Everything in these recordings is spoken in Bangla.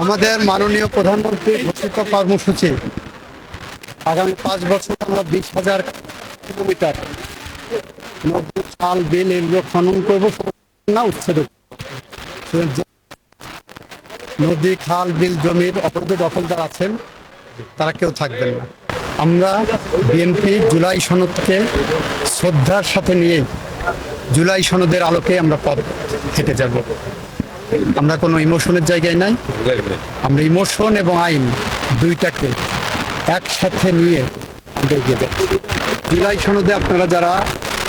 আমাদের মাননীয় প্রধানমন্ত্রী ঘোষিত কর্মসূচি আগামী 5 বছর আমরা 20,000 কিলোমিটার নদী, খাল, বিল এগুলো খনন করবো না উচ্ছেদ। নদী, খাল, বিল, জমির অবৈধ দখলদার আছেন তারা কেউ থাকবেন না। আমরা বিএনপি জুলাই সনদকে শ্রদ্ধার সাথে নিয়ে জুলাই সনদের আলোকে আমরা পথ হেঁটে যাব। আমরা কোনো ইমোশনের জায়গায় নাই, আমরা ইমোশন এবং আইন দুইটাকে একসাথে নিয়ে আমরা এগিয়ে যাচ্ছি। জুলাই সনদে আপনারা যারা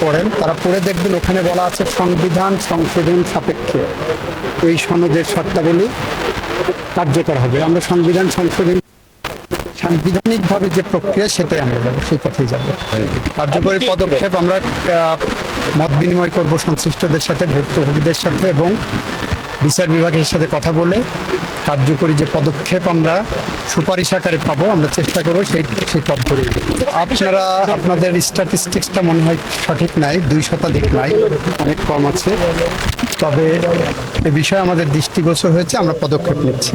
পড়েন তারা পড়ে দেখবেন ওখানে বলা আছে সংবিধান সংশোধন সাপেক্ষে এই সনদের শর্তাবলী কার্যকর হবে। আমরা সংবিধান সংশোধন সাংবিধানিকভাবে যে প্রক্রিয়া সেটাই আমরা যাবো, সেই পথেই যাবো। কার্যকরী পদক্ষেপ আমরা মত বিনিময় করবো সংশ্লিষ্টদের সাথে, ভুক্তভোগীদের সাথে এবং বিচার বিভাগের সাথে কথা বলে কার্যকরী যে পদক্ষেপ আমরা সুপারিশ আকারে পাবো আমরা চেষ্টা করবো সেই পথ ধরে। আপনারা আপনাদের স্ট্যাটিস্টিক্সটা মনে হয় সঠিক নাই, 2 শতাধিক নাই, অনেক কম আছে। তবে এ বিষয়ে আমাদের দৃষ্টিগোচর হয়েছে, আমরা পদক্ষেপ নিচ্ছি।